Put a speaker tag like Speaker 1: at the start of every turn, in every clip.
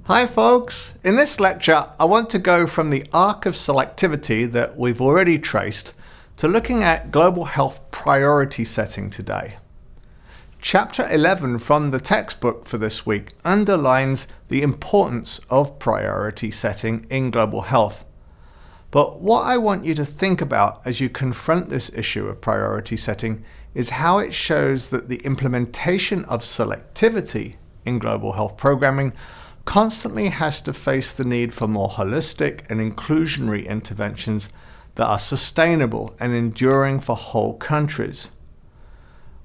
Speaker 1: Hi folks! In this lecture, I want to go from the arc of selectivity that we've already traced to looking at global health priority setting today. Chapter 11 from the textbook for this week underlines the importance of priority setting in global health. But what I want you to think about as you confront this issue of priority setting is how it shows that the implementation of selectivity in global health programming constantly has to face the need for more holistic and inclusionary interventions that are sustainable and enduring for whole countries.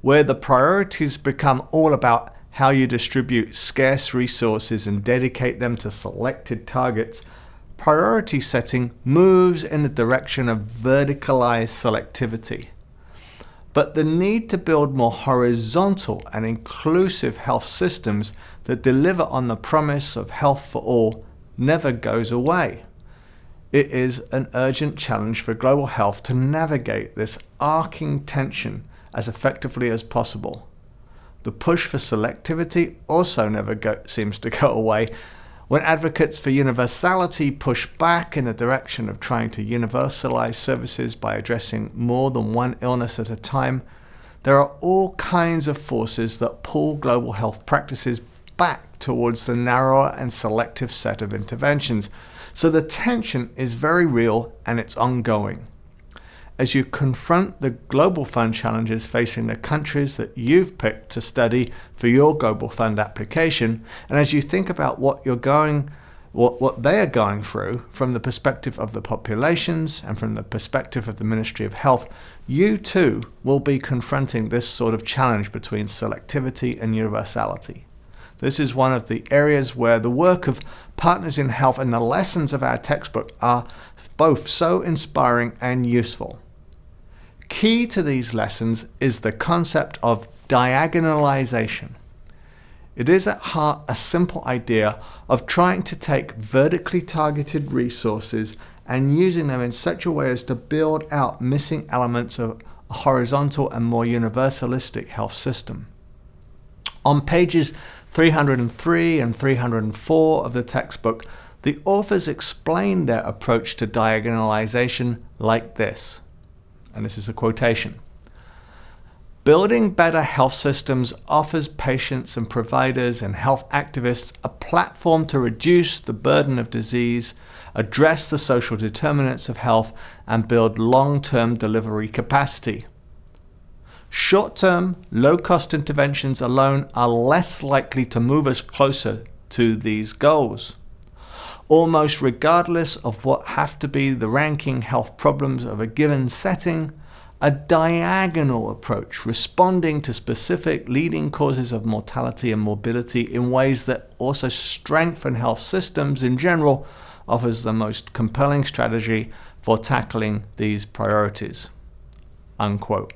Speaker 1: Where the priorities become all about how you distribute scarce resources and dedicate them to selected targets, priority setting moves in the direction of verticalized selectivity. But the need to build more horizontal and inclusive health systems that deliver on the promise of health for all never goes away. It is an urgent challenge for global health to navigate this arcing tension as effectively as possible. The push for selectivity also never seems to go away. When advocates for universality push back in the direction of trying to universalize services by addressing more than one illness at a time, there are all kinds of forces that pull global health practices back towards the narrower and selective set of interventions. So the tension is very real and it's ongoing. As you confront the global fund challenges facing the countries that you've picked to study for your global fund application, and as you think about what they are going through from the perspective of the populations and from the perspective of the Ministry of Health, you too will be confronting this sort of challenge between selectivity and universality. This is one of the areas where the work of Partners in Health and the lessons of our textbook are both so inspiring and useful. Key to these lessons is the concept of diagonalization. It is at heart a simple idea of trying to take vertically targeted resources and using them in such a way as to build out missing elements of a horizontal and more universalistic health system. On pages 303 and 304 of the textbook, the authors explain their approach to diagonalization like this, and this is a quotation. Building better health systems offers patients and providers and health activists a platform to reduce the burden of disease, address the social determinants of health, and build long-term delivery capacity. Short-term, low-cost interventions alone are less likely to move us closer to these goals. Almost regardless of what have to be the ranking health problems of a given setting, a diagonal approach responding to specific leading causes of mortality and morbidity in ways that also strengthen health systems in general offers the most compelling strategy for tackling these priorities." Unquote.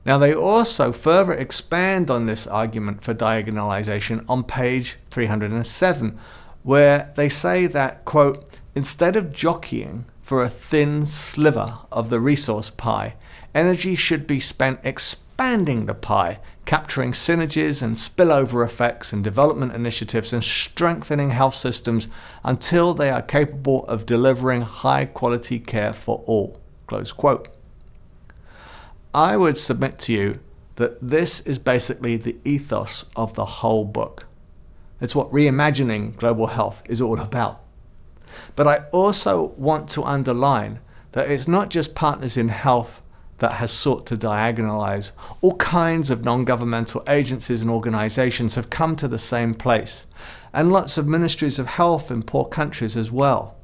Speaker 1: Now, they also further expand on this argument for diagonalization on page 307, where they say that, quote, "Instead of jockeying for a thin sliver of the resource pie, energy should be spent expanding the pie, capturing synergies and spillover effects and development initiatives and strengthening health systems until they are capable of delivering high-quality care for all." Close quote. I would submit to you that this is basically the ethos of the whole book. It's what reimagining global health is all about. But I also want to underline that it's not just Partners in Health that has sought to diagonalize. All kinds of non-governmental agencies and organizations have come to the same place, and lots of ministries of health in poor countries as well.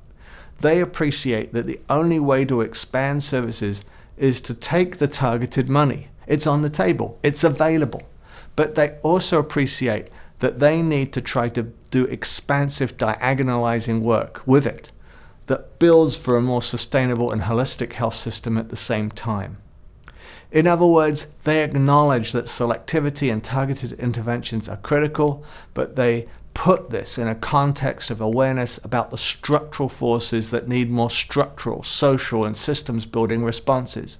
Speaker 1: They appreciate that the only way to expand services is to take the targeted money. It's on the table, it's available. But they also appreciate that they need to try to do expansive diagonalizing work with it that builds for a more sustainable and holistic health system at the same time. In other words, they acknowledge that selectivity and targeted interventions are critical, but they put this in a context of awareness about the structural forces that need more structural, social, and systems building responses.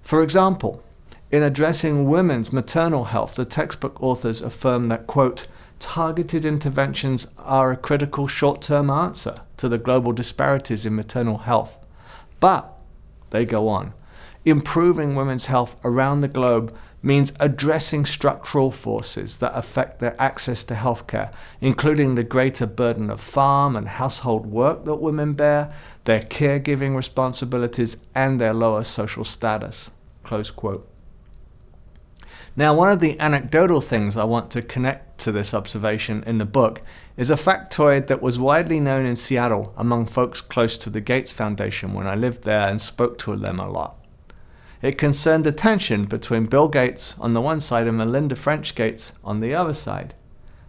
Speaker 1: For example, in addressing women's maternal health, the textbook authors affirm that, quote, targeted interventions are a critical short-term answer to the global disparities in maternal health. But, they go on, improving women's health around the globe means addressing structural forces that affect their access to healthcare, including the greater burden of farm and household work that women bear, their caregiving responsibilities, and their lower social status." Close quote. Now, one of the anecdotal things I want to connect to this observation in the book is a factoid that was widely known in Seattle among folks close to the Gates Foundation when I lived there and spoke to them a lot. It concerned a tension between Bill Gates on the one side and Melinda French Gates on the other side.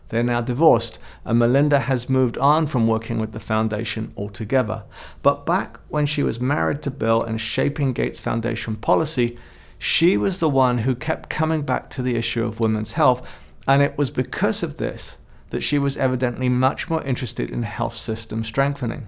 Speaker 1: They're now divorced, and Melinda has moved on from working with the foundation altogether. But back when she was married to Bill and shaping Gates Foundation policy, she was the one who kept coming back to the issue of women's health, and it was because of this that she was evidently much more interested in health system strengthening.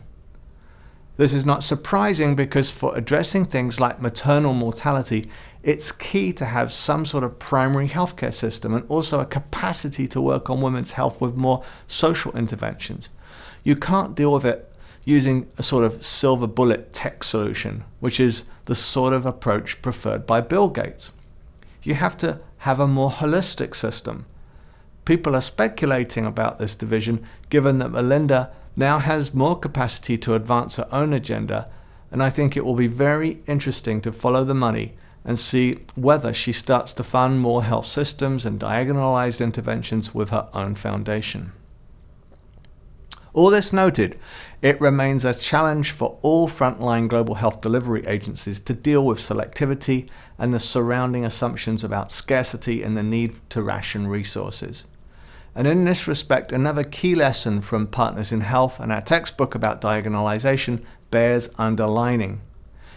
Speaker 1: This is not surprising because for addressing things like maternal mortality, it's key to have some sort of primary healthcare system and also a capacity to work on women's health with more social interventions. You can't deal with it using a sort of silver bullet tech solution, which is the sort of approach preferred by Bill Gates. You have to have a more holistic system. People are speculating about this division given that Melinda now has more capacity to advance her own agenda, and I think it will be very interesting to follow the money and see whether she starts to fund more health systems and diagonalized interventions with her own foundation. All this noted, it remains a challenge for all frontline global health delivery agencies to deal with selectivity and the surrounding assumptions about scarcity and the need to ration resources. And in this respect, another key lesson from Partners in Health and our textbook about diagonalization bears underlining.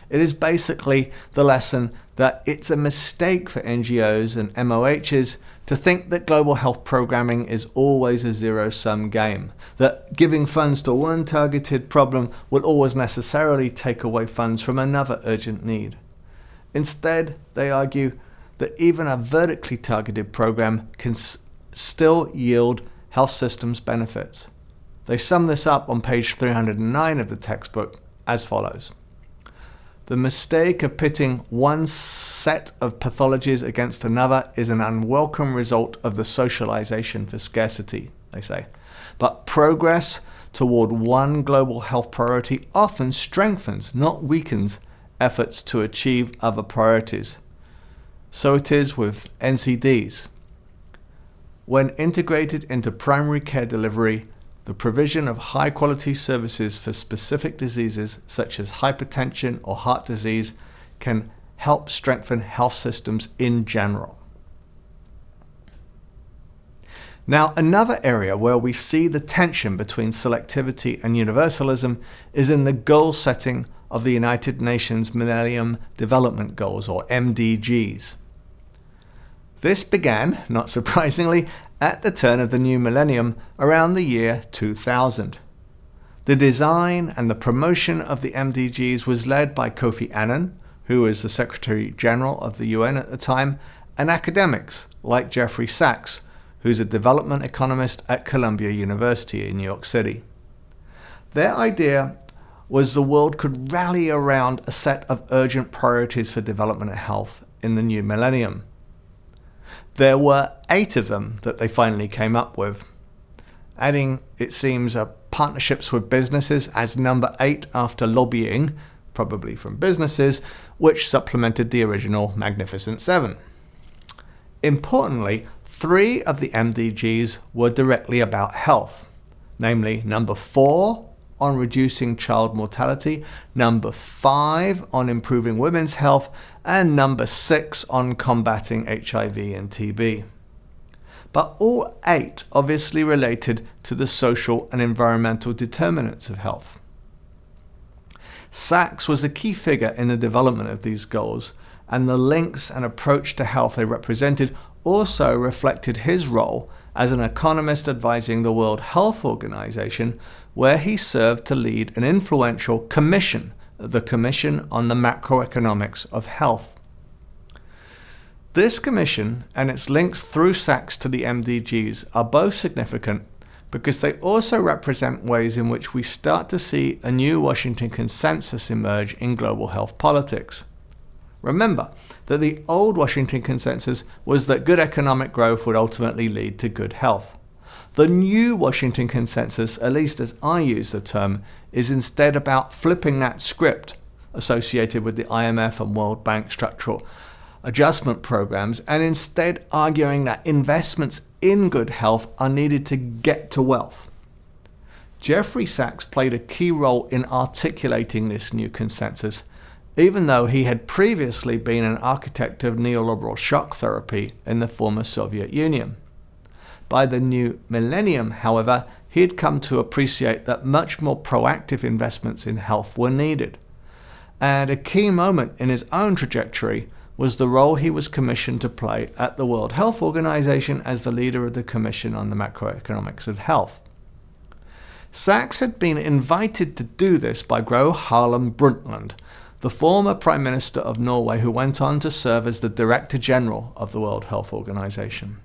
Speaker 1: It is basically the lesson that it's a mistake for NGOs and MOHs to think that global health programming is always a zero-sum game, that giving funds to one targeted problem will always necessarily take away funds from another urgent need. Instead, they argue that even a vertically targeted program can still yield health systems benefits. They sum this up on page 309 of the textbook as follows. The mistake of pitting one set of pathologies against another is an unwelcome result of the socialization for scarcity, they say. But progress toward one global health priority often strengthens, not weakens, efforts to achieve other priorities. So it is with NCDs. When integrated into primary care delivery, the provision of high-quality services for specific diseases such as hypertension or heart disease can help strengthen health systems in general. Now, another area where we see the tension between selectivity and universalism is in the goal setting of the United Nations Millennium Development Goals, or MDGs. This began, not surprisingly, at the turn of the new millennium around the year 2000. The design and the promotion of the MDGs was led by Kofi Annan, who was the Secretary General of the UN at the time, and academics like Jeffrey Sachs, who's a development economist at Columbia University in New York City. Their idea was the world could rally around a set of urgent priorities for development and health in the new millennium. There were 8 of them that they finally came up with, adding, it seems, partnerships with businesses as number 8 after lobbying, probably from businesses, which supplemented the original Magnificent 7. Importantly, 3 of the MDGs were directly about health, namely number 4 on reducing child mortality, number 5 on improving women's health, and number 6 on combating HIV and TB. But all 8 obviously related to the social and environmental determinants of health. Sachs was a key figure in the development of these goals, and the links and approach to health they represented also reflected his role as an economist advising the World Health Organization, where he served to lead an influential commission, the Commission on the Macroeconomics of Health. This commission and its links through Sachs to the MDGs are both significant because they also represent ways in which we start to see a new Washington consensus emerge in global health politics. Remember that the old Washington consensus was that good economic growth would ultimately lead to good health. The new Washington consensus, at least as I use the term, is instead about flipping that script associated with the IMF and World Bank structural adjustment programs, and instead arguing that investments in good health are needed to get to wealth. Jeffrey Sachs played a key role in articulating this new consensus, even though he had previously been an architect of neoliberal shock therapy in the former Soviet Union. By the new millennium, however, he had come to appreciate that much more proactive investments in health were needed. And a key moment in his own trajectory was the role he was commissioned to play at the World Health Organization as the leader of the Commission on the Macroeconomics of Health. Sachs had been invited to do this by Gro Harlem Brundtland, the former Prime Minister of Norway who went on to serve as the Director General of the World Health Organization.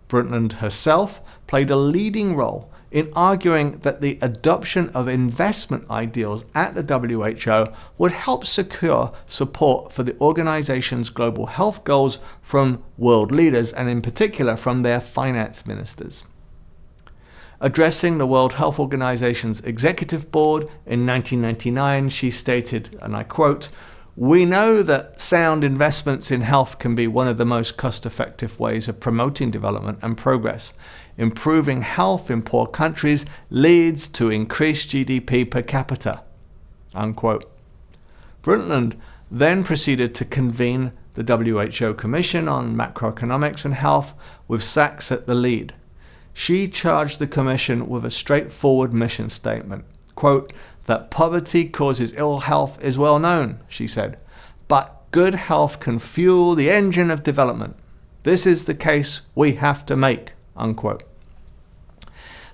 Speaker 1: Brundtland herself played a leading role in arguing that the adoption of investment ideals at the WHO would help secure support for the organization's global health goals from world leaders, and in particular from their finance ministers. Addressing the World Health Organization's executive board in 1999, she stated, and I quote, "We know that sound investments in health can be one of the most cost-effective ways of promoting development and progress. Improving health in poor countries leads to increased GDP per capita." Unquote. Brundtland then proceeded to convene the WHO Commission on Macroeconomics and Health with Sachs at the lead. She charged the Commission with a straightforward mission statement. Quote, "That poverty causes ill health is well known," she said, "but good health can fuel the engine of development. This is the case we have to make." Unquote.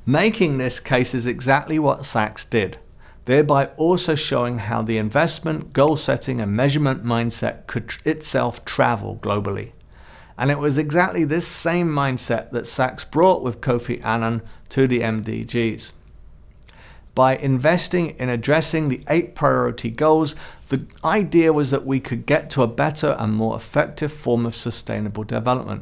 Speaker 1: Making this case is exactly what Sachs did, thereby also showing how the investment, goal setting and measurement mindset could itself travel globally. And it was exactly this same mindset that Sachs brought with Kofi Annan to the MDGs. By investing in addressing the 8 priority goals, the idea was that we could get to a better and more effective form of sustainable development.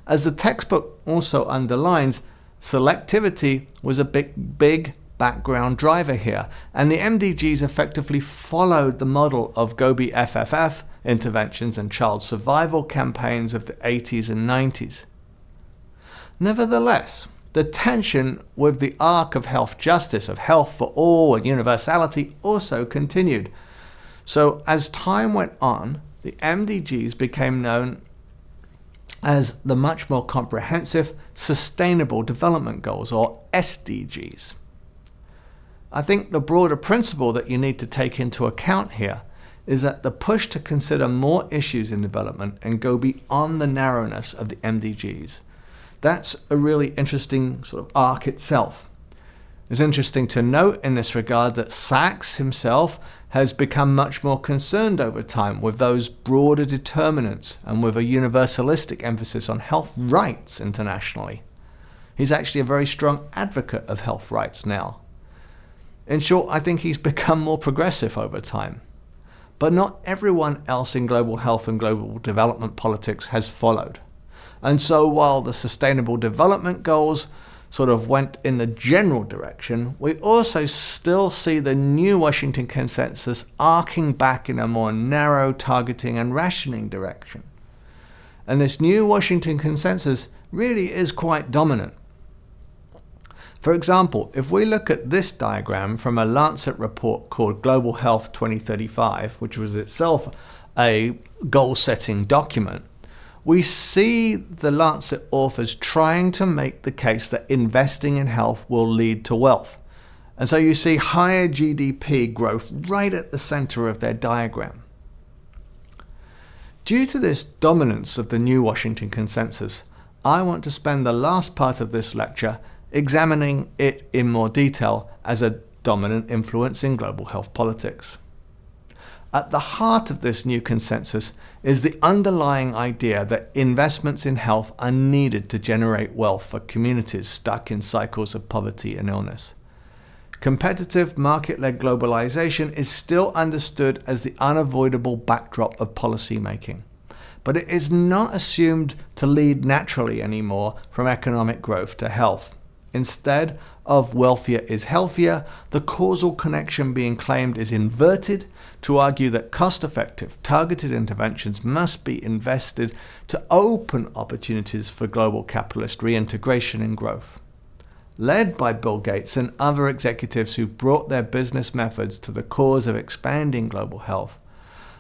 Speaker 1: As the textbook also underlines, selectivity was a big background driver here, and the MDGs effectively followed the model of Gobi FFF interventions and child survival campaigns of the 80s and 90s. Nevertheless, the tension with the arc of health justice, of health for all and universality, also continued. So as time went on, the MDGs became known as the much more comprehensive Sustainable Development Goals, or SDGs. I think the broader principle that you need to take into account here is that the push to consider more issues in development and go beyond the narrowness of the MDGs, that's a really interesting sort of arc itself. It's interesting to note in this regard that Sachs himself has become much more concerned over time with those broader determinants and with a universalistic emphasis on health rights internationally. He's actually a very strong advocate of health rights now. In short, I think he's become more progressive over time. But not everyone else in global health and global development politics has followed. And so while the Sustainable Development Goals sort of went in the general direction, we also still see the new Washington consensus arcing back in a more narrow targeting and rationing direction. And this new Washington consensus really is quite dominant. For example, if we look at this diagram from a Lancet report called Global Health 2035, which was itself a goal-setting document, we see the Lancet authors trying to make the case that investing in health will lead to wealth. And so you see higher GDP growth right at the center of their diagram. Due to this dominance of the new Washington consensus, I want to spend the last part of this lecture examining it in more detail as a dominant influence in global health politics. At the heart of this new consensus is the underlying idea that investments in health are needed to generate wealth for communities stuck in cycles of poverty and illness. Competitive market-led globalization is still understood as the unavoidable backdrop of policy making, but it is not assumed to lead naturally anymore from economic growth to health. Instead of wealthier is healthier, the causal connection being claimed is inverted to argue that cost-effective, targeted interventions must be invested to open opportunities for global capitalist reintegration and growth. Led by Bill Gates and other executives who brought their business methods to the cause of expanding global health,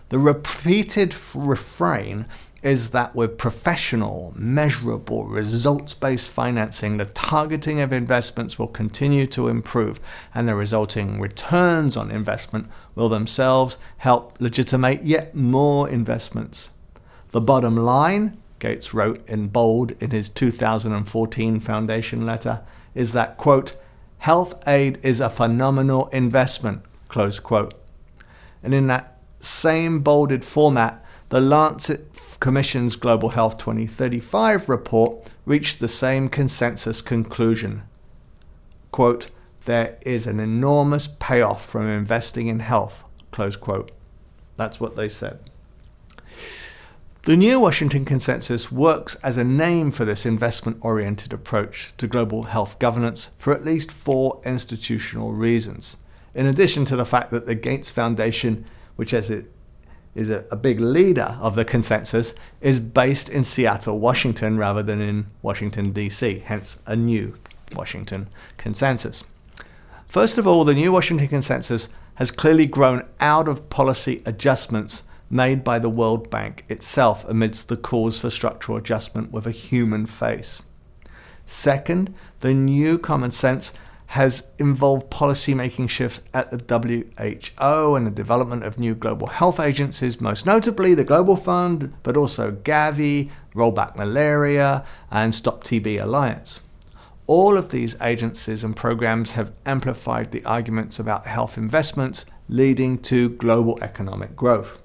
Speaker 1: the repeated refrain is that with professional, measurable, results-based financing, the targeting of investments will continue to improve, and the resulting returns on investment will themselves help legitimate yet more investments. The bottom line, Gates wrote in bold in his 2014 foundation letter, is that, quote, health aid is a phenomenal investment, close quote. And in that same bolded format, the Lancet Commission's Global Health 2035 report reached the same consensus conclusion. Quote, there is an enormous payoff from investing in health, close quote. That's what they said. The New Washington Consensus works as a name for this investment-oriented approach to global health governance for at least 4 institutional reasons. In addition to the fact that the Gates Foundation, which is a big leader of the consensus, is based in Seattle, Washington, rather than in Washington, D.C., hence a New Washington Consensus. First of all, the New Washington Consensus has clearly grown out of policy adjustments made by the World Bank itself amidst the calls for structural adjustment with a human face. Second, the new common sense has involved policy-making shifts at the WHO and the development of new global health agencies, most notably the Global Fund, but also Gavi, Rollback Malaria, and Stop TB Alliance. All of these agencies and programs have amplified the arguments about health investments, leading to global economic growth.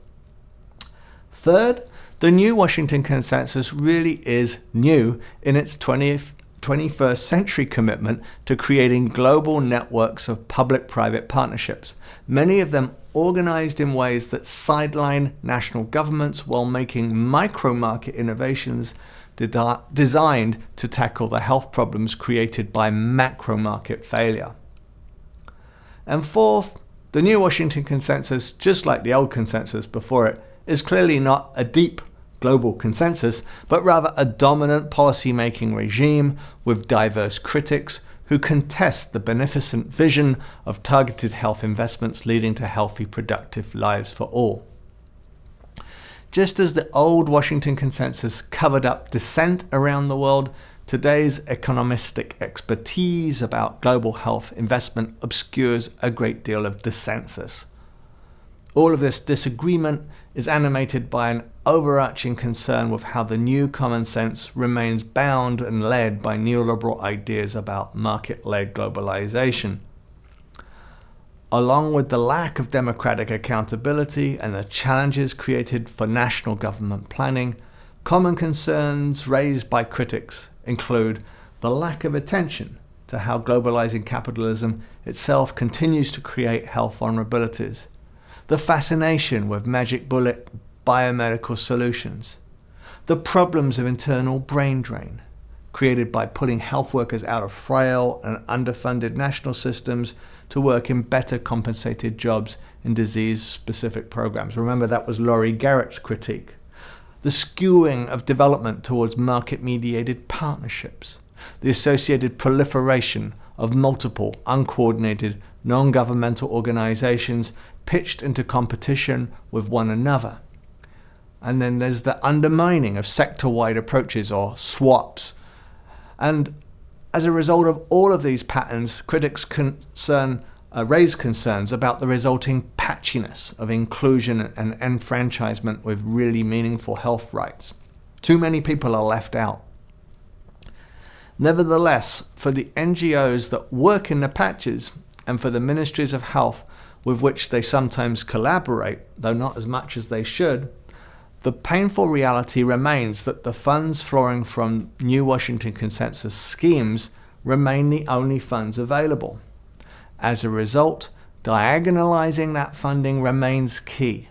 Speaker 1: Third, the New Washington Consensus really is new in its 21st century commitment to creating global networks of public-private partnerships, many of them organized in ways that sideline national governments while making micro-market innovations designed to tackle the health problems created by macro-market failure. And fourth, the New Washington Consensus, just like the old consensus before it, is clearly not a deep global consensus, but rather a dominant policy-making regime with diverse critics who contest the beneficent vision of targeted health investments leading to healthy, productive lives for all. Just as the old Washington Consensus covered up dissent around the world, today's economistic expertise about global health investment obscures a great deal of dissensus. All of this disagreement is animated by an overarching concern with how the new common sense remains bound and led by neoliberal ideas about market-led globalization. Along with the lack of democratic accountability and the challenges created for national government planning, common concerns raised by critics include the lack of attention to how globalizing capitalism itself continues to create health vulnerabilities, the fascination with magic bullet biomedical solutions, the problems of internal brain drain created by pulling health workers out of frail and underfunded national systems to work in better compensated jobs in disease-specific programs. Remember, that was Laurie Garrett's critique. The skewing of development towards market-mediated partnerships, the associated proliferation of multiple, uncoordinated, non-governmental organizations pitched into competition with one another. And then there's the undermining of sector-wide approaches, or SWAPs. And as a result of all of these patterns, critics raise concerns about the resulting patchiness of inclusion and enfranchisement with really meaningful health rights. Too many people are left out. Nevertheless, for the NGOs that work in the patches and for the ministries of health, with which they sometimes collaborate, though not as much as they should, the painful reality remains that the funds flowing from New Washington Consensus schemes remain the only funds available. As a result, diagonalizing that funding remains key.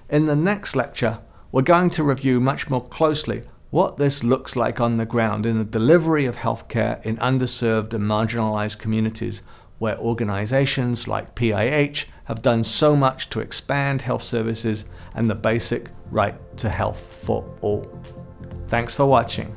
Speaker 1: In the next lecture, we're going to review much more closely what this looks like on the ground in the delivery of healthcare in underserved and marginalized communities where organizations like PIH have done so much to expand health services and the basic right to health for all. Thanks for watching.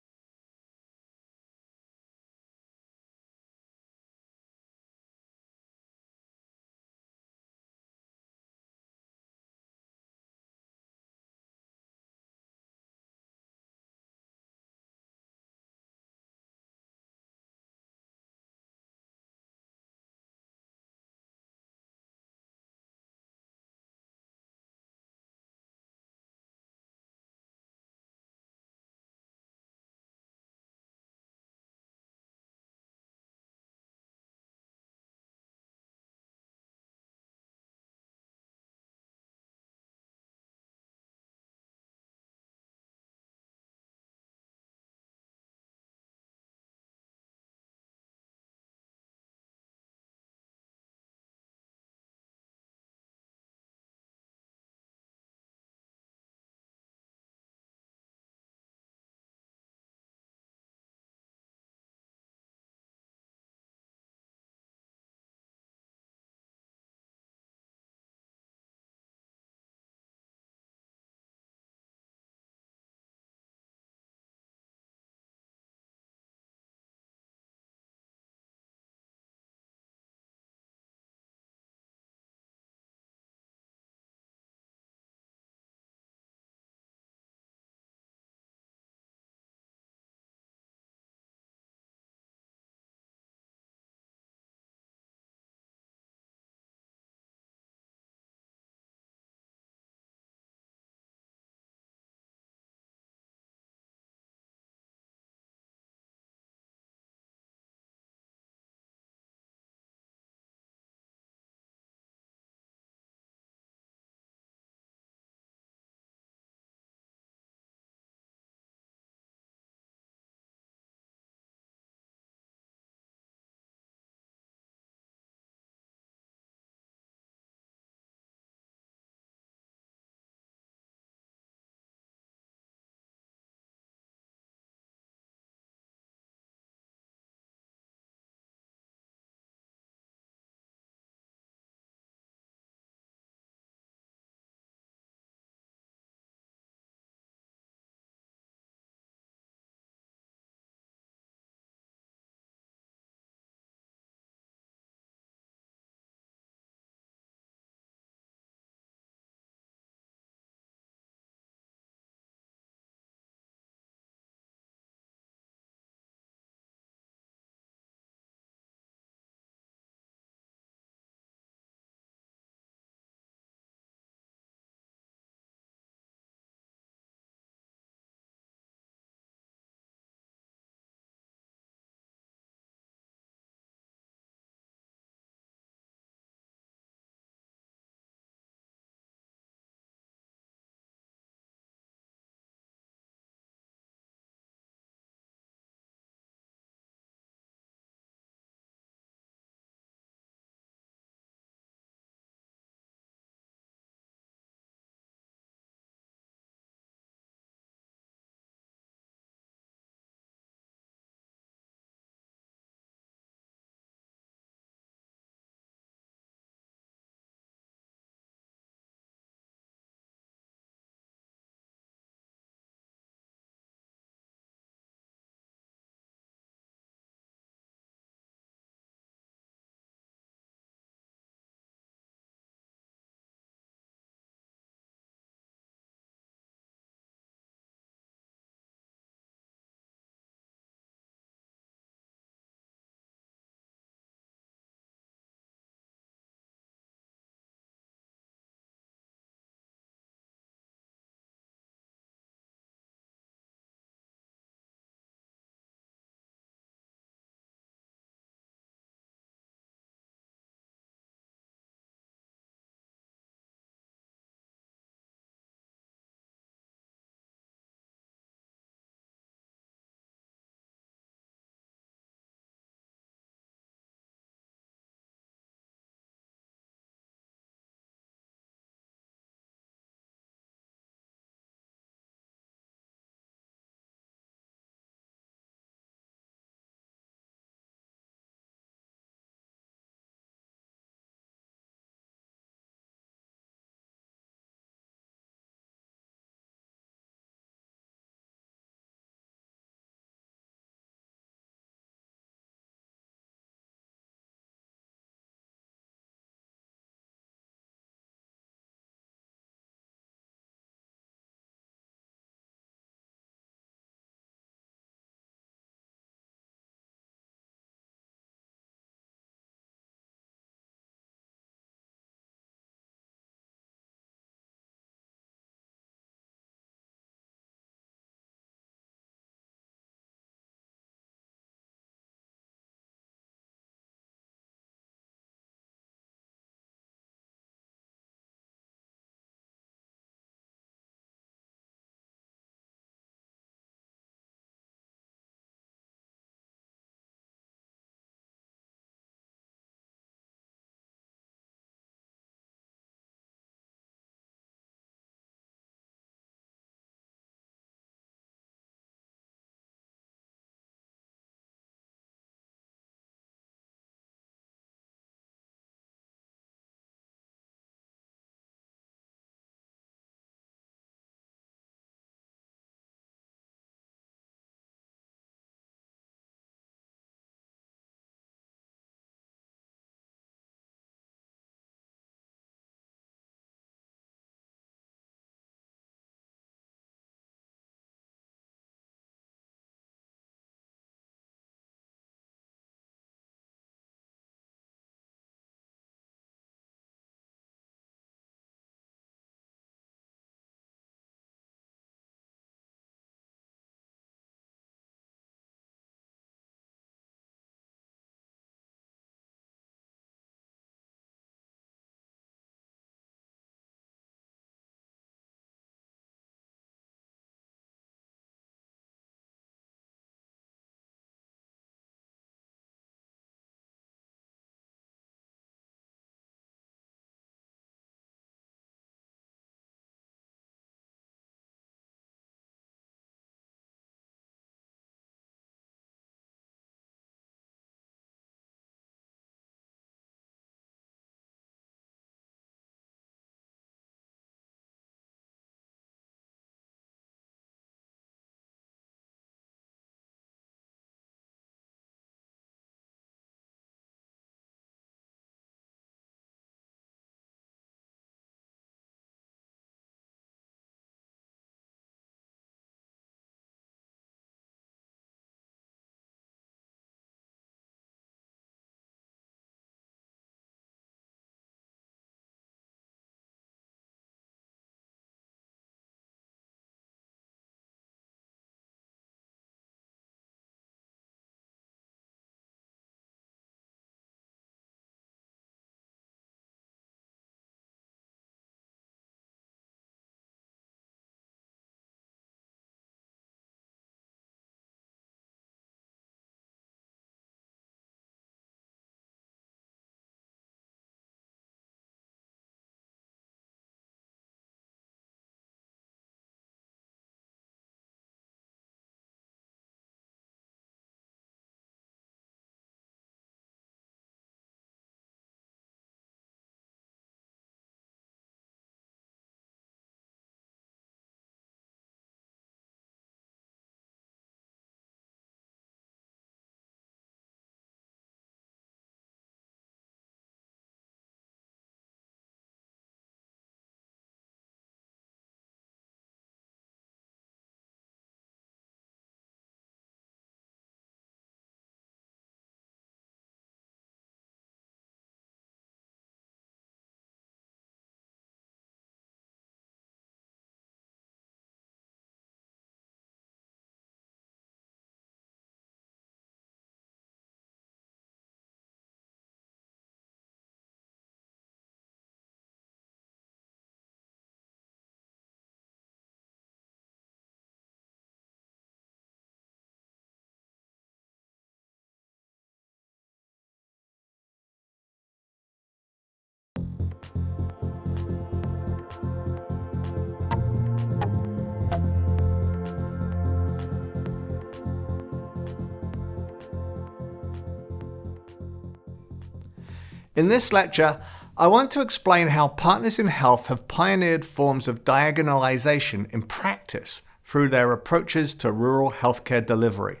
Speaker 1: In this lecture, I want to explain how Partners in Health have pioneered forms of diagonalization in practice through their approaches to rural healthcare delivery.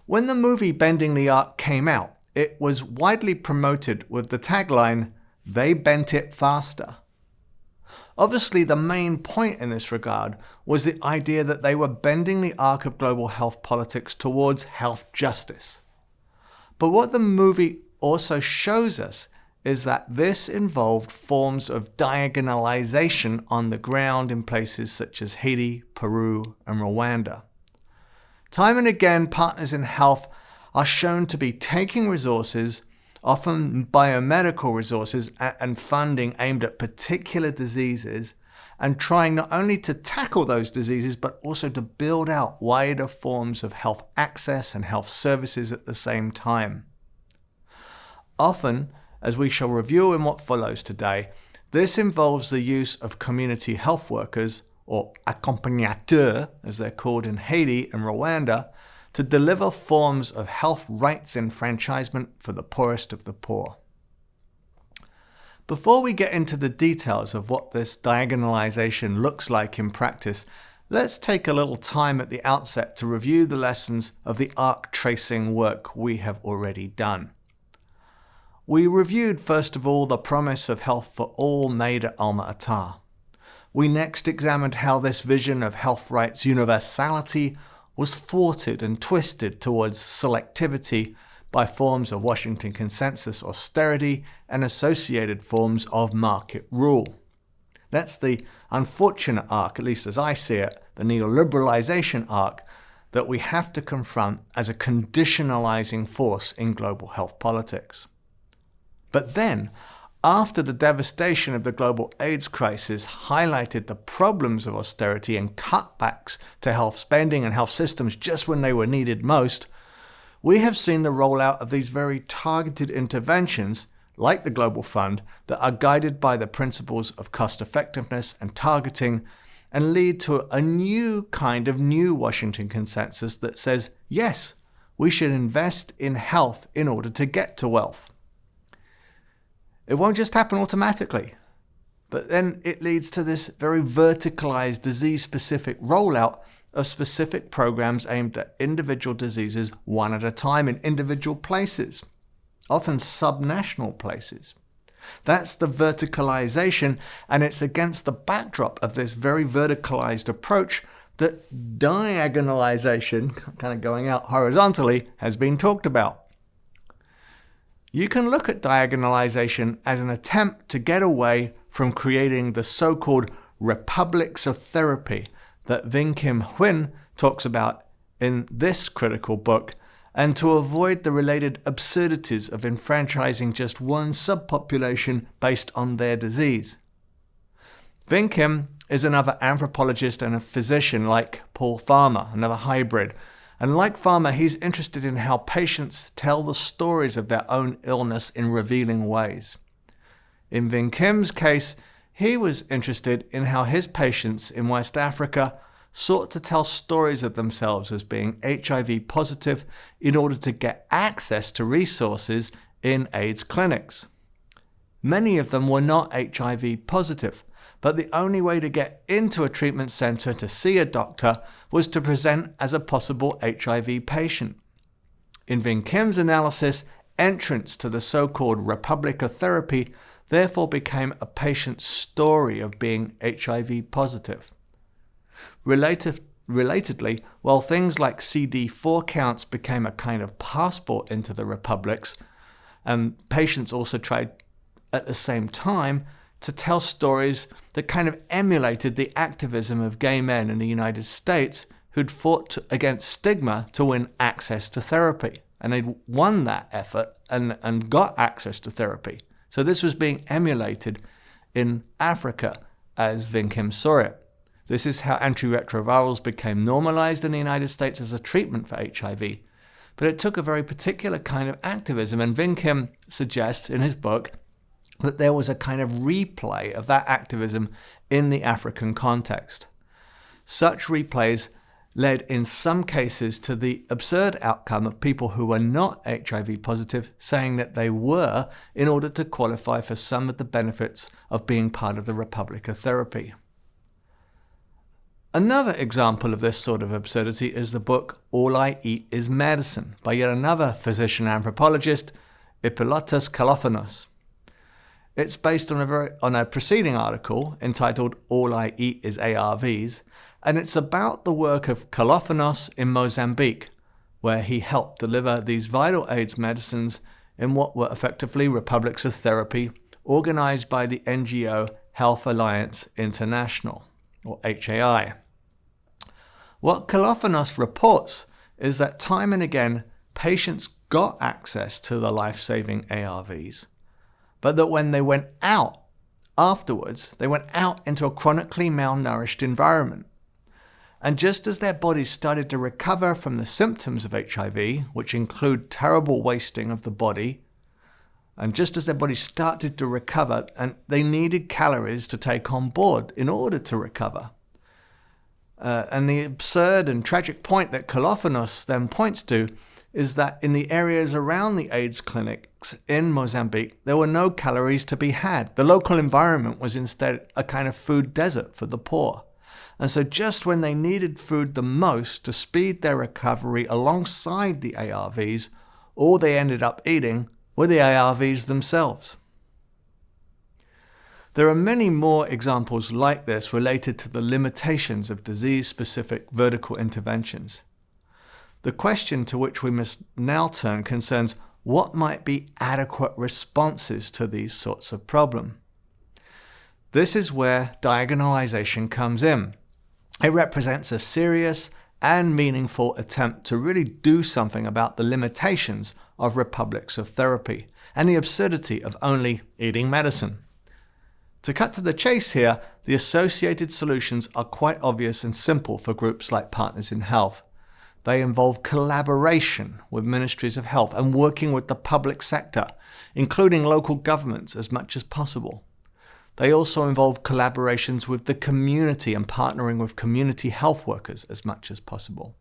Speaker 1: When the movie Bending the Arc came out, it was widely promoted with the tagline, "They bent it faster." Obviously, the main point in this regard was the idea that they were bending the arc of global health politics towards health justice. But what the movie also shows us is that this involved forms of diagonalization on the ground in places such as Haiti, Peru, and Rwanda. Time and again, Partners in Health are shown to be taking resources, often biomedical resources and funding aimed at particular diseases, and trying not only to tackle those diseases, but also to build out wider forms of health access and health services at the same time. Often, as we shall review in what follows today, this involves the use of community health workers, or accompagnateurs, as they're called in Haiti and Rwanda, to deliver forms of health rights enfranchisement for the poorest of the poor. Before we get into the details of what this diagonalization looks like in practice, let's take a little time at the outset to review the lessons of the arc tracing work we have already done. We reviewed, first of all, the promise of health for all made at Alma-Ata. We next examined how this vision of health rights universality was thwarted and twisted towards selectivity by forms of Washington Consensus austerity and associated forms of market rule. That's the unfortunate arc, at least as I see it, the neoliberalization arc, that we have to confront as a conditionalizing force in global health politics. But then, after the devastation of the global AIDS crisis highlighted the problems of austerity and cutbacks to health spending and health systems just when they were needed most, we have seen the rollout of these very targeted interventions, like the Global Fund, that are guided by the principles of cost effectiveness and targeting, and lead to a new kind of new Washington Consensus that says, yes, we should invest in health in order to get to wealth. It won't just happen automatically, but then it leads to this very verticalized, disease-specific rollout of specific programs aimed at individual diseases one at a time in individual places, often subnational places. That's the verticalization, and it's against the backdrop of this very verticalized approach that diagonalization, kind of going out horizontally, has been talked about. You can look at diagonalization as an attempt to get away from creating the so-called republics of therapy that Vinh Kim Huynh talks about in this critical book, and to avoid the related absurdities of enfranchising just one subpopulation based on their disease. Vinh Kim is another anthropologist and a physician like Paul Farmer, another hybrid. And like Farmer, he's interested in how patients tell the stories of their own illness in revealing ways. In Vinh Kim's case, he was interested in how his patients in West Africa sought to tell stories of themselves as being HIV positive in order to get access to resources in AIDS clinics. Many of them were not HIV positive, but the only way to get into a treatment center to see a doctor was to present as a possible HIV patient. In Vinh Kim's analysis, entrance to the so-called Republic of Therapy therefore became a patient's story of being HIV positive. Relatedly, while things like CD4 counts became a kind of passport into the republics, and patients also tried at the same time to tell stories that kind of emulated the activism of gay men in the United States who'd fought against stigma to win access to therapy. And they'd won that effort and got access to therapy. So this was being emulated in Africa as Vinh Kim saw it. This is how antiretrovirals became normalized in the United States as a treatment for HIV. But it took a very particular kind of activism, and Vinh Kim suggests in his book that there was a kind of replay of that activism in the African context. Such replays led in some cases to the absurd outcome of people who were not HIV positive saying that they were in order to qualify for some of the benefits of being part of the Republic of Therapy. Another example of this sort of absurdity is the book All I Eat is Medicine by yet another physician anthropologist, Ippolitos Kalophanos. It's based on a preceding article entitled All I Eat is ARVs, and it's about the work of Kalophanos in Mozambique, where he helped deliver these vital AIDS medicines in what were effectively republics of therapy organized by the NGO Health Alliance International, or HAI. What Kalophanos reports is that time and again, patients got access to the life-saving ARVs, but that when they went out afterwards, they went out into a chronically malnourished environment. And just as their bodies started to recover from the symptoms of HIV, which include terrible wasting of the body, and just as their bodies started to recover, and they needed calories to take on board in order to recover. And the absurd and tragic point that Kalophanos then points to is that in the areas around the AIDS clinics in Mozambique, there were no calories to be had. The local environment was instead a kind of food desert for the poor. And so just when they needed food the most to speed their recovery alongside the ARVs, all they ended up eating were the ARVs themselves. There are many more examples like this related to the limitations of disease-specific vertical interventions. The question to which we must now turn concerns what might be adequate responses to these sorts of problems. This is where diagonalization comes in. It represents a serious and meaningful attempt to really do something about the limitations of republics of therapy and the absurdity of only eating medicine. To cut to the chase here, the associated solutions are quite obvious and simple for groups like Partners in Health. They involve collaboration with ministries of health and working with the public sector, including local governments as much as possible. They also involve collaborations with the community and partnering with community health workers as much as possible.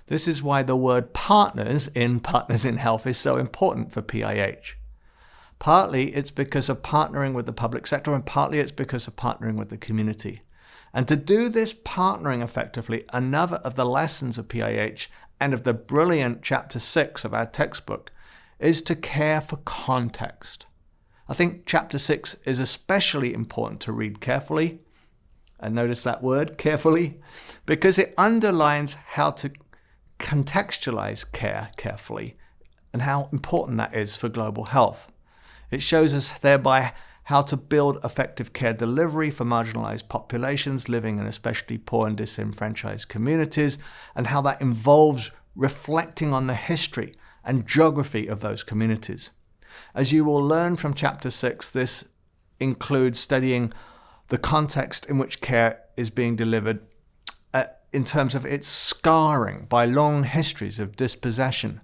Speaker 1: This is why the word partners in Partners in Health is so important for PIH. Partly it's because of partnering with the public sector, and partly it's because of partnering with the community. And to do this partnering effectively, another of the lessons of PIH and of the brilliant Chapter 6 of our textbook is to care for context. I think Chapter 6 is especially important to read carefully, and notice that word, carefully, because it underlines how to contextualize care carefully and how important that is for global health. It shows us thereby how to build effective care delivery for marginalized populations living in especially poor and disenfranchised communities, and how that involves reflecting on the history and geography of those communities. As you will learn from Chapter 6, this includes studying the context in which care is being delivered in terms of its scarring by long histories of dispossession.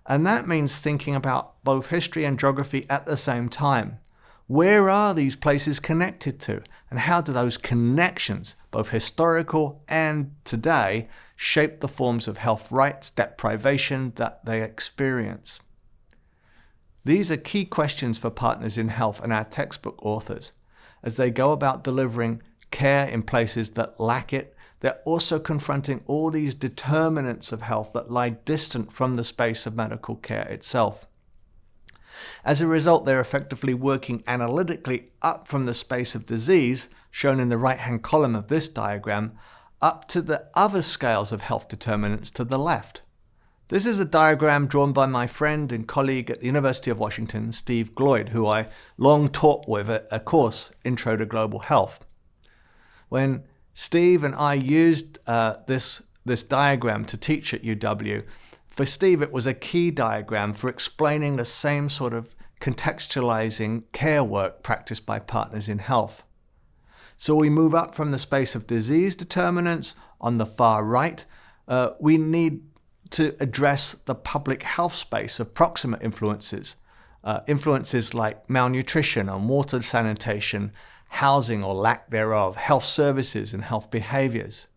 Speaker 1: And that means thinking about both history and geography at the same time. Where are these places connected to? And how do those connections, both historical and today, shape the forms of health rights deprivation that they experience? These are key questions for Partners in Health and our textbook authors. As they go about delivering care in places that lack it, they're also confronting all these determinants of health that lie distant from the space of medical care itself. As a result, they're effectively working analytically up from the space of disease, shown in the right-hand column of this diagram, up to the other scales of health determinants to the left. This is a diagram drawn by my friend and colleague at the University of Washington, Steve Gloyd, who I long taught with at a course, Intro to Global Health. When Steve and I used this diagram to teach at UW, for Steve it was a key diagram for explaining the same sort of contextualizing care work practiced by Partners in Health. So we move up from the space of disease determinants on the far right. We need to address the public health space of proximate influences, influences like malnutrition and water sanitation, housing or lack thereof, health services and health behaviors.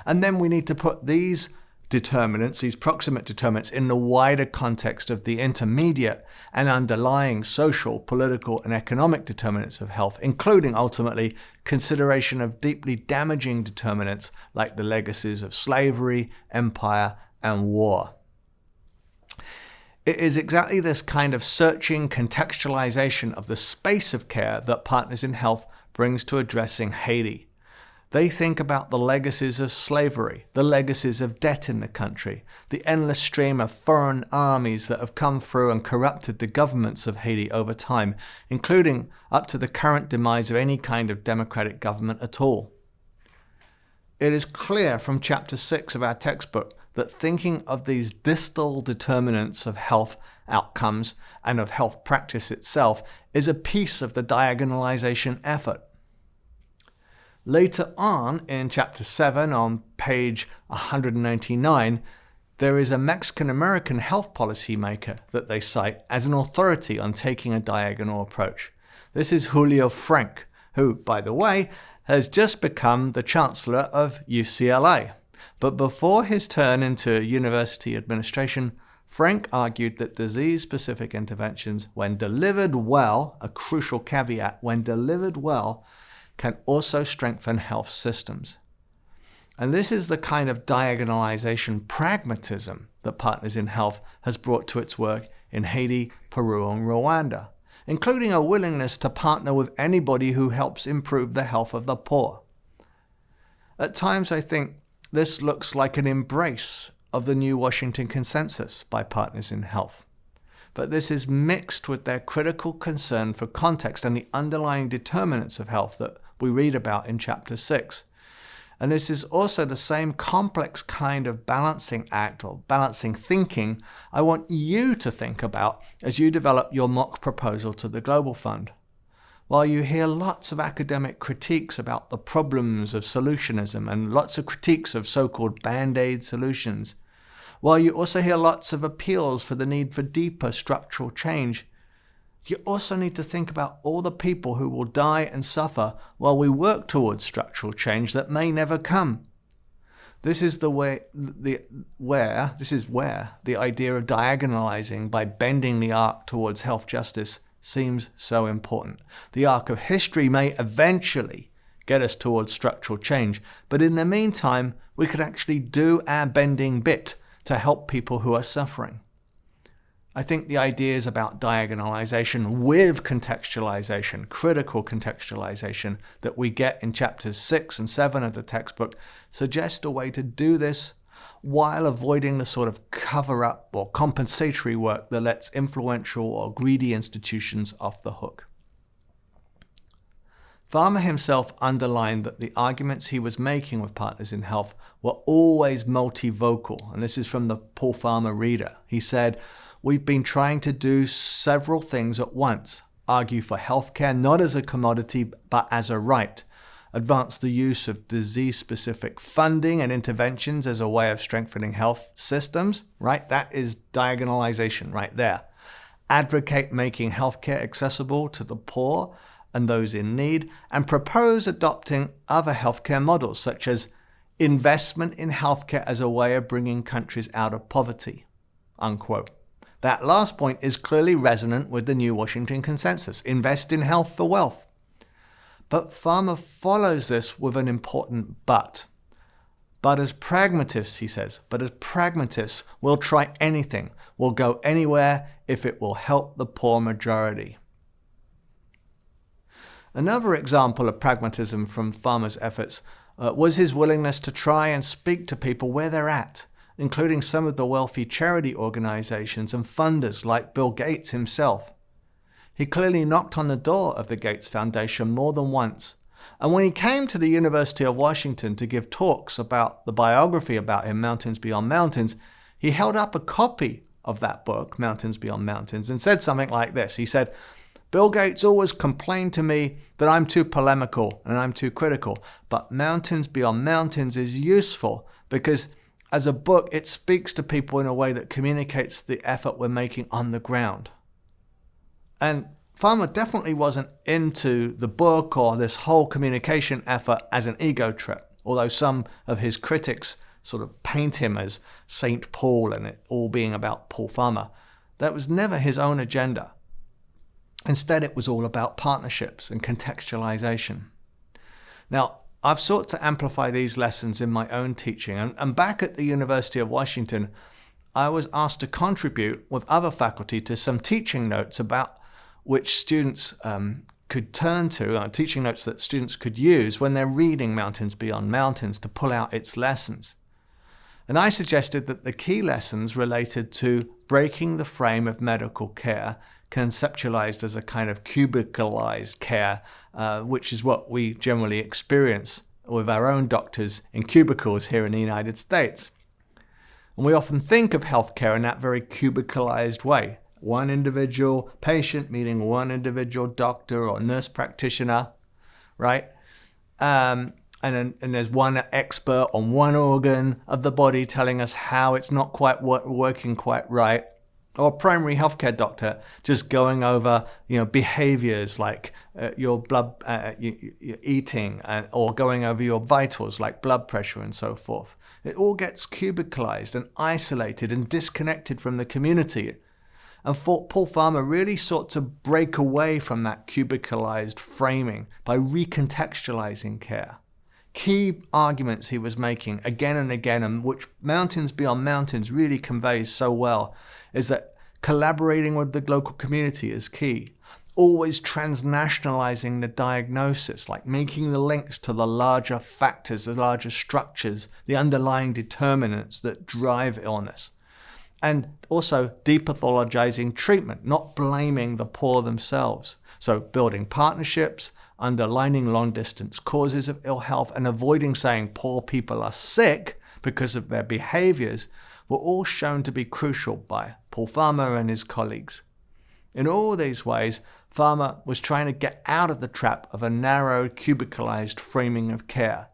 Speaker 1: And then we need to put these determinants, these proximate determinants, in the wider context of the intermediate and underlying social, political, and economic determinants of health, including, ultimately, consideration of deeply damaging determinants like the legacies of slavery, empire, and war. It is exactly this kind of searching contextualization of the space of care that Partners in Health brings to addressing Haiti. They think about the legacies of slavery, the legacies of debt in the country, the endless stream of foreign armies that have come through and corrupted the governments of Haiti over time, including up to the current demise of any kind of democratic government at all. It is clear from Chapter 6 of our textbook that thinking of these distal determinants of health outcomes and of health practice itself is a piece of the diagonalization effort. Later on, in Chapter 7, on page 199, there is a Mexican-American health policymaker that they cite as an authority on taking a diagonal approach. This is Julio Frank, who, by the way, has just become the Chancellor of UCLA. But before his turn into university administration, Frank argued that disease-specific interventions, when delivered well, a crucial caveat, when delivered well, can also strengthen health systems. And this is the kind of diagonalization pragmatism that Partners in Health has brought to its work in Haiti, Peru, and Rwanda, including a willingness to partner with anybody who helps improve the health of the poor. At times, I think this looks like an embrace of the New Washington Consensus by Partners in Health. But this is mixed with their critical concern for context and the underlying determinants of health that we read about in Chapter 6. And this is also the same complex kind of balancing act or balancing thinking I want you to think about as you develop your mock proposal to the Global Fund. While you hear lots of academic critiques about the problems of solutionism and lots of critiques of so-called band-aid solutions, while you also hear lots of appeals for the need for deeper structural change, you also need to think about all the people who will die and suffer while we work towards structural change that may never come. This is where the idea of diagonalizing by bending the arc towards health justice seems so important. The arc of history may eventually get us towards structural change, but in the meantime, we could actually do our bending bit to help people who are suffering. I think the ideas about diagonalization with contextualization, critical contextualization, that we get in Chapters 6 and 7 of the textbook suggest a way to do this while avoiding the sort of cover-up or compensatory work that lets influential or greedy institutions off the hook. Farmer himself underlined that the arguments he was making with Partners in Health were always multivocal, and this is from the Paul Farmer Reader. He said, "We've been trying to do several things at once. Argue for healthcare not as a commodity but as a right. Advance the use of disease-specific funding and interventions as a way of strengthening health systems." Right? That is diagonalization right there. Advocate making healthcare accessible to the poor and those in need, and propose adopting other healthcare models, such as investment in healthcare as a way of bringing countries out of poverty. Unquote. That last point is clearly resonant with the New Washington Consensus. Invest in health for wealth. But Farmer follows this with an important but. But as pragmatists, he says, we'll try anything, we'll go anywhere if it will help the poor majority. Another example of pragmatism from Farmer's efforts was his willingness to try and speak to people where they're at, including some of the wealthy charity organizations and funders like Bill Gates himself. He clearly knocked on the door of the Gates Foundation more than once. And when he came to the University of Washington to give talks about the biography about him, Mountains Beyond Mountains, he held up a copy of that book, Mountains Beyond Mountains, and said something like this. He said, "Bill Gates always complained to me that I'm too polemical and I'm too critical, but Mountains Beyond Mountains is useful because as a book, it speaks to people in a way that communicates the effort we're making on the ground." And Farmer definitely wasn't into the book or this whole communication effort as an ego trip. although some of his critics sort of paint him as Saint Paul and it all being about Paul Farmer. That was never his own agenda. Instead, it was all about partnerships and contextualization. Now, I've sought to amplify these lessons in my own teaching, and back at the University of Washington, I was asked to contribute with other faculty to some teaching notes about which students could turn to, teaching notes that students could use when they're reading Mountains Beyond Mountains to pull out its lessons. And I suggested that the key lessons related to breaking the frame of medical care, conceptualized as a kind of cubicalized care, which is what we generally experience with our own doctors in cubicles here in the United States. And we often think of healthcare in that very cubicalized way. One individual patient meeting one individual doctor or nurse practitioner, right? And there's one expert on one organ of the body telling us how it's not quite working quite right. Or a primary healthcare doctor just going over, behaviors like your blood, your eating, or going over your vitals like blood pressure and so forth. It all gets cubicalized and isolated and disconnected from the community. And Paul Farmer really sought to break away from that cubicalized framing by recontextualizing care. Key arguments he was making again and again, and which Mountains Beyond Mountains really conveys so well, is that collaborating with the local community is key. Always transnationalizing the diagnosis, like making the links to the larger factors, the larger structures, the underlying determinants that drive illness. And also depathologizing treatment, not blaming the poor themselves. So building partnerships, underlining long-distance causes of ill health, and avoiding saying poor people are sick because of their behaviors were all shown to be crucial by Paul Farmer and his colleagues. In all these ways, Farmer was trying to get out of the trap of a narrow, cubicalized framing of care,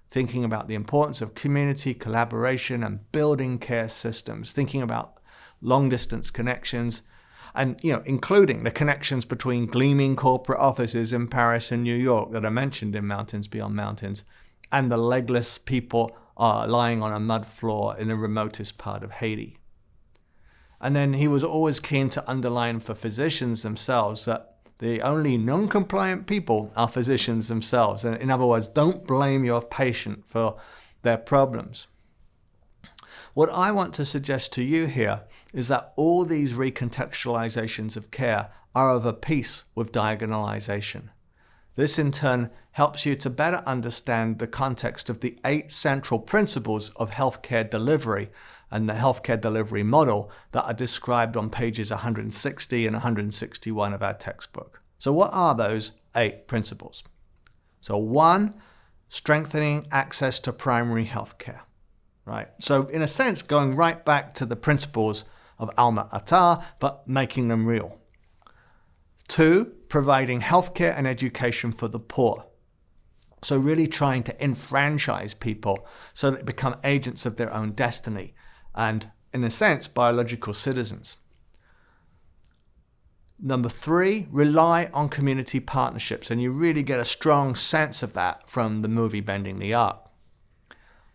Speaker 1: thinking about the importance of community collaboration and building care systems, thinking about long-distance connections, and including the connections between gleaming corporate offices in Paris and New York that are mentioned in Mountains Beyond Mountains, and the legless people lying on a mud floor in the remotest part of Haiti. And then he was always keen to underline for physicians themselves that the only non-compliant people are physicians themselves. And in other words, don't blame your patient for their problems. What I want to suggest to you here is that all these recontextualizations of care are of a piece with diagonalization. This in turn helps you to better understand the context of the 8 central principles of healthcare delivery and the healthcare delivery model that are described on pages 160 and 161 of our textbook. So what are those 8 principles? So 1, strengthening access to primary healthcare. Right. So in a sense, going right back to the principles of Alma-Ata, but making them real. 2, providing healthcare and education for the poor. So really trying to enfranchise people so that they become agents of their own destiny and, in a sense, biological citizens. Number 3, rely on community partnerships. And you really get a strong sense of that from the movie Bending the Arc.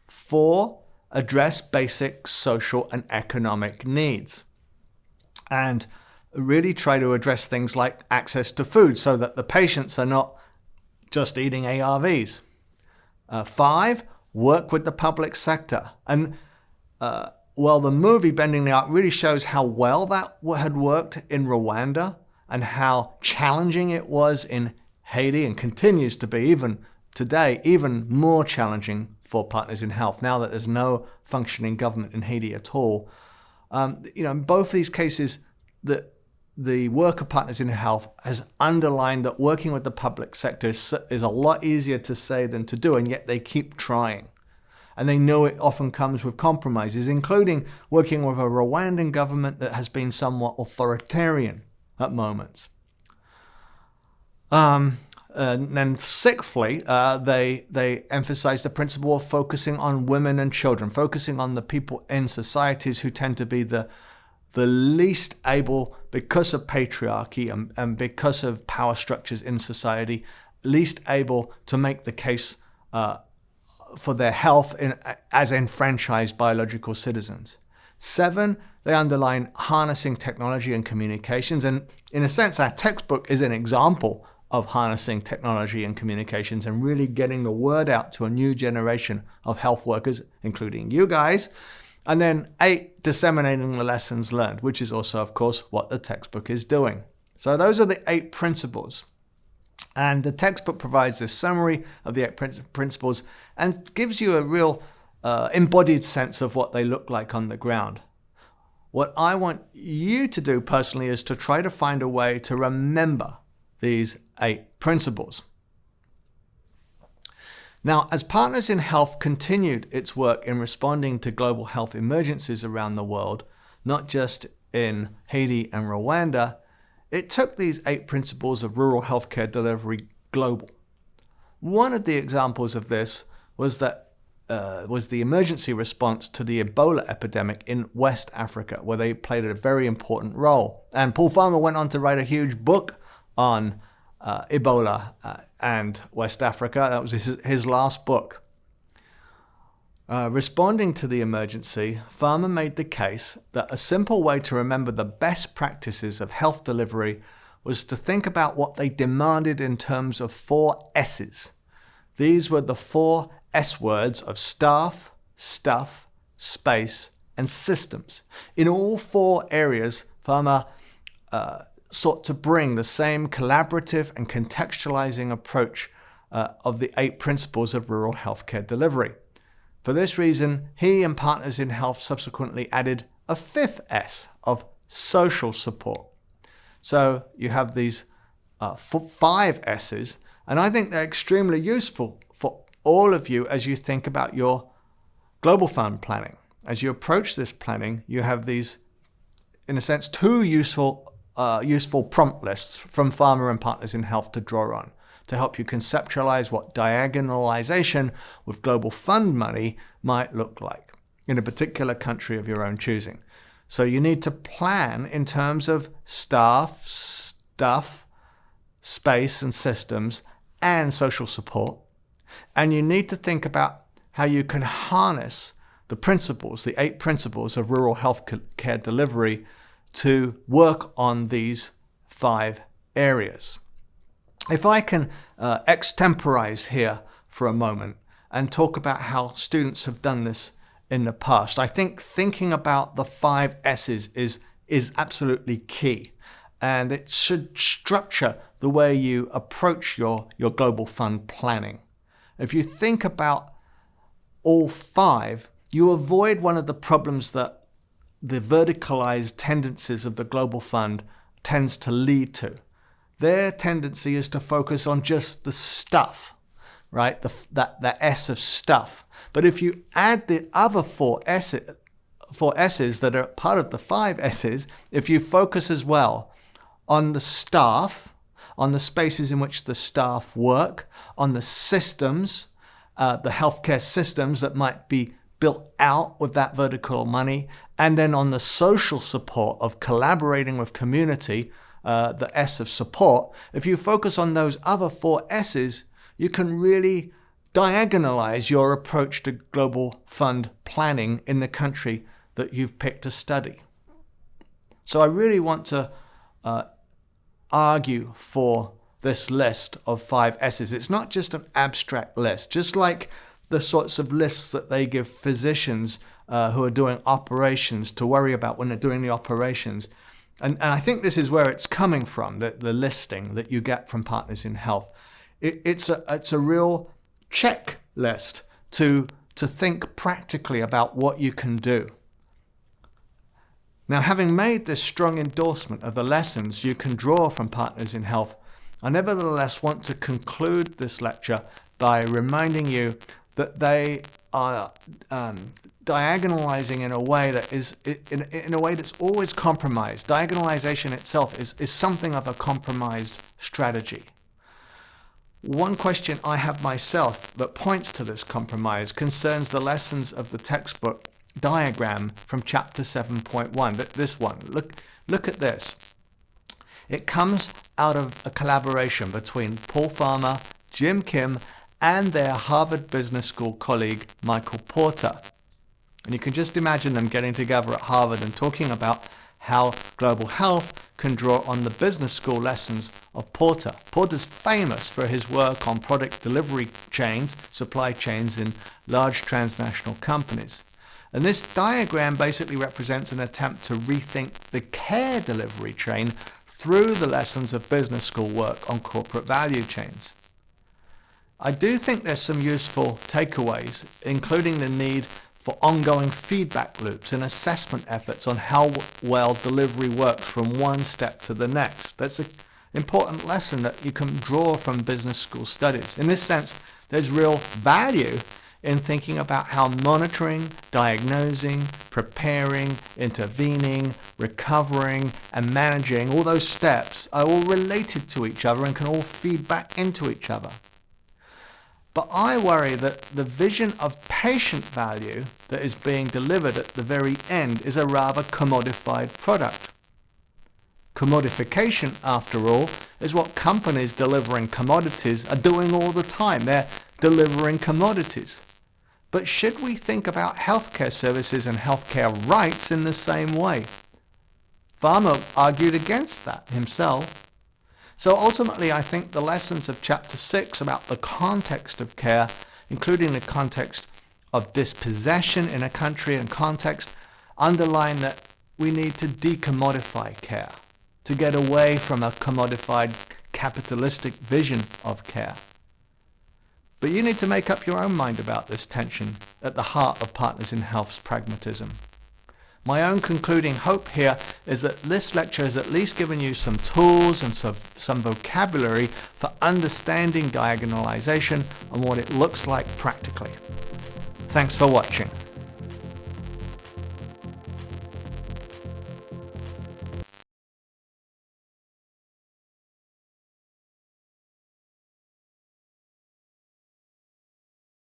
Speaker 1: 4, address basic social and economic needs. And really try to address things like access to food so that the patients are not just eating ARVs. 5, work with the public sector. And well, the movie Bending the Arc really shows how well that had worked in Rwanda and how challenging it was in Haiti and continues to be even today, even more challenging for Partners in Health now that there's no functioning government in Haiti at all. In both these cases, the work of Partners in Health has underlined that working with the public sector is a lot easier to say than to do, and yet they keep trying. And they know it often comes with compromises, including working with a Rwandan government that has been somewhat authoritarian at moments. And then sixthly, they emphasize the principle of focusing on women and children, focusing on the people in societies who tend to be the least able, because of patriarchy and because of power structures in society, least able to make the case for their health as enfranchised biological citizens. 7, they underline harnessing technology and communications. And in a sense, our textbook is an example of harnessing technology and communications and really getting the word out to a new generation of health workers, including you guys. And then 8, disseminating the lessons learned, which is also, of course, what the textbook is doing. So those are the 8 principles. And the textbook provides a summary of the 8 principles and gives you a real embodied sense of what they look like on the ground. What I want you to do personally is to try to find a way to remember these 8 principles. Now, as Partners in Health continued its work in responding to global health emergencies around the world, not just in Haiti and Rwanda, it took these 8 principles of rural healthcare delivery global. One of the examples of this was the emergency response to the Ebola epidemic in West Africa, where they played a very important role. And Paul Farmer went on to write a huge book on Ebola and West Africa. That was his last book. Responding to the emergency, Farmer made the case that a simple way to remember the best practices of health delivery was to think about what they demanded in terms of 4 S's. These were the 4 S words of staff, stuff, space, and systems. In all 4 areas, Farmer sought to bring the same collaborative and contextualizing approach of the 8 principles of rural healthcare delivery. For this reason, he and Partners in Health subsequently added a 5th S of social support. So you have these 5 S's, and I think they're extremely useful for all of you as you think about your global fund planning. As you approach this planning, you have these, in a sense, 2 useful prompt lists from Farmer and Partners in Health to draw on, to help you conceptualize what diagonalization with global fund money might look like in a particular country of your own choosing. So you need to plan in terms of staff, stuff, space and systems, and social support. And you need to think about how you can harness the principles, the 8 principles of rural health care delivery to work on these 5 areas. If I can extemporize here for a moment and talk about how students have done this in the past, I think thinking about the 5 S's is absolutely key. And it should structure the way you approach your global fund planning. If you think about all 5, you avoid one of the problems that the verticalized tendencies of the global fund tends to lead to. Their tendency is to focus on just the stuff, right? The S of stuff. But if you add the other 4 S's that are part of the 5 S's, if you focus as well on the staff, on the spaces in which the staff work, on the systems, the healthcare systems that might be built out with that vertical money, and then on the social support of collaborating with community, the S of support, if you focus on those other 4 S's, you can really diagonalize your approach to global fund planning in the country that you've picked to study. So I really want to argue for this list of 5 S's. It's not just an abstract list, just like the sorts of lists that they give physicians who are doing operations to worry about when they're doing the operations. And I think this is where it's coming from, the listing that you get from Partners in Health. It's a real checklist to think practically about what you can do. Now, having made this strong endorsement of the lessons you can draw from Partners in Health, I nevertheless want to conclude this lecture by reminding you that they are diagonalizing in a way that is in a way that's always compromised. Diagonalization itself is something of a compromised strategy. One question I have myself that points to this compromise concerns the lessons of the textbook diagram from chapter 7.1. This one. Look at this. It comes out of a collaboration between Paul Farmer, Jim Kim, and their Harvard Business School colleague, Michael Porter. And you can just imagine them getting together at Harvard and talking about how global health can draw on the business school lessons of Porter. Porter's famous for his work on product delivery chains, supply chains in large transnational companies. And this diagram basically represents an attempt to rethink the care delivery chain through the lessons of business school work on corporate value chains. I do think there's some useful takeaways, including the need for ongoing feedback loops and assessment efforts on how well delivery works from one step to the next. That's an important lesson that you can draw from business school studies. In this sense, there's real value in thinking about how monitoring, diagnosing, preparing, intervening, recovering, and managing, all those steps are all related to each other and can all feed back into each other. But I worry that the vision of patient value that is being delivered at the very end is a rather commodified product. Commodification, after all, is what companies delivering commodities are doing all the time. They're delivering commodities. But should we think about healthcare services and healthcare rights in the same way? Farmer argued against that himself. So ultimately, I think the lessons of Chapter 6 about the context of care, including the context of dispossession in a country and context, underline that we need to decommodify care, to get away from a commodified capitalistic vision of care. But you need to make up your own mind about this tension at the heart of Partners in Health's pragmatism. My own concluding hope here is that this lecture has at least given you some tools and some vocabulary for understanding diagonalization and what it looks like practically. Thanks for watching.